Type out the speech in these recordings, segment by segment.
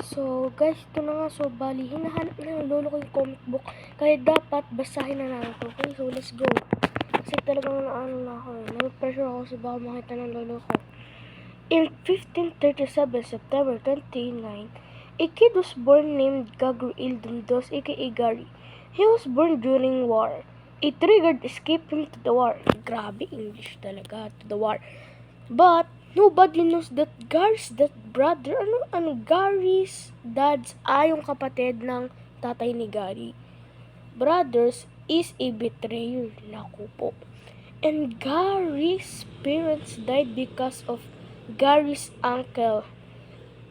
So, guys, ito na nga. So, bali, hinahanap na ng lolo ko yung comic book. Kaya dapat basahin na natin ito. Okay, so let's go. Kasi talagang naano na ako. Nag-pressure ako kasi baka makita ng lolo ko. In 1537, September 29, a kid was born named Gabriel Dundos, aka Gary. He was born during war. A triggered escaped him to the war. Grabe, English talaga, to the war. But nobody knows that Gary's that brother, Gary's dad's yung kapatid ng tatay ni Gary. Brothers is a betrayer. Naku po. And Gary's parents died because of Gary's uncle.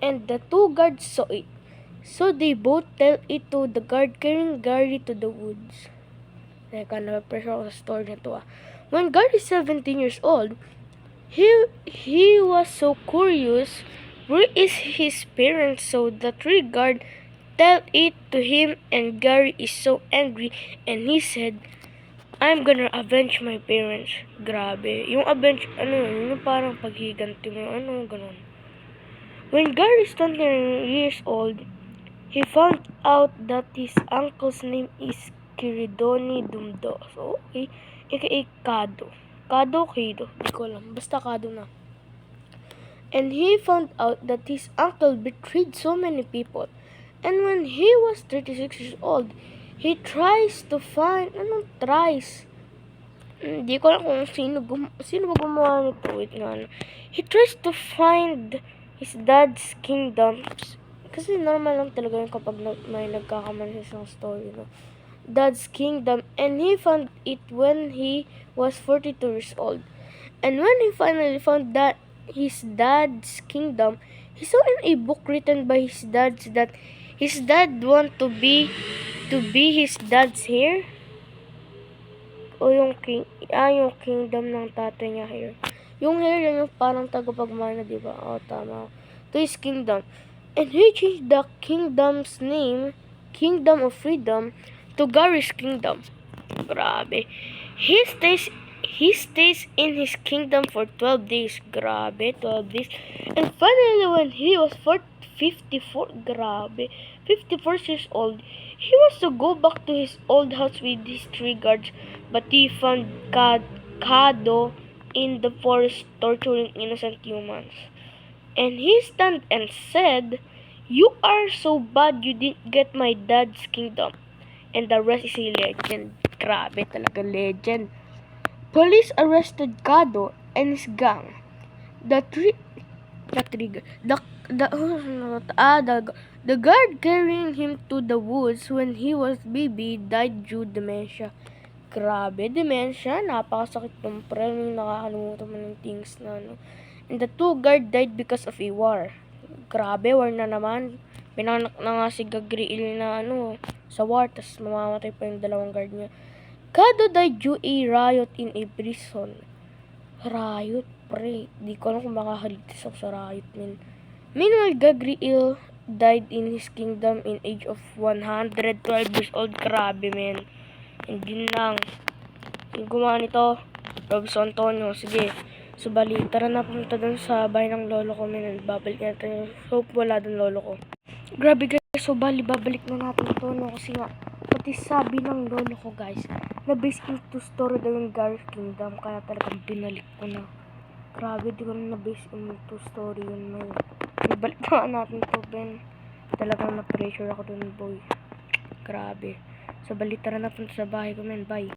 And the two guards saw it. So they both tell it to the guard carrying Gary to the woods. Teka, na-pressure ako sa story na to. When Gary is 17 years old, he was so curious where is his parents, so the three guard tell it to him, and Gary is so angry and he said, I'm gonna avenge my parents. Grabe. Yung avenge, yung parang paghiganti mo, ganun. When Gary is 20 years old, he found out that his uncle's name is Kiridoni Dumdo. So, okay. Aka Kado. Kido. Di ko alam. Basta Kado na. And he found out that his uncle betrayed so many people. And when he was 36 years old, he tries to find, Hindi ko alam kung sino ba gumawa nito. Wait nga. He tries to find his dad's kingdom. Kasi normal lang talaga yung kapag may nagkakamali sa story, no? Dad's kingdom. And he found it when he was 42 years old. And when he finally found that his dad's kingdom, he saw in a book written by his dad that his dad want to be his dad's heir. O yung yung kingdom ng tatay niya heir. Yung heir yun yung parang tagapagmana, di ba? O, tama. To his kingdom. And he changed the kingdom's name, Kingdom of Freedom, to Gary's Kingdom. Grabe. He stays in his kingdom for 12 days. Grabe, 12 days. And finally, when he was 54, grabe, 54 years old, he wants to go back to his old house with his three guards, but he found Kado in the forest torturing innocent humans. And he stand and said, "You are so bad you didn't get my dad's kingdom." And the rest is a legend. Grabe talaga, legend. Police arrested Kado and his gang. The guard carrying him to the woods when he was baby died due dementia. Grabe, dementia. Napakasakit ng pre. Nakakalimutan mo ng things na And the two guard died because of a war. Grabe, war na naman. Pinanak na nga si Gabriel na sa war, tas mamamatay pa yung dalawang guard niya. Kado died due a riot in a prison. Riot, pre. Di ko alam kung makakaligtas ako sa riot, min. Meanwhile, Gabriel died in his kingdom in age of 112 years old. Grabe, men. Hindi lang. Yung gumawa nito, Robson Antonio. Sige. So, bali, tara na pumunta dun sa bahay ng lolo ko, men. Babalik natin. Hope wala dun lolo ko. Grabe, guys. So, bali, babalik na natin ito, no? Kasi nga, pati sabi ng lolo ko, guys, na based into story daw yung Gary's Kingdom. Kaya talagang binalik ko na. Grabe, di ko na base into story yun, no? Ibalik na natin to, Ben. Talagang na-pressure ako dun, boy. Grabe. So, bali, tara na punta sa bahay ko, men. Bye.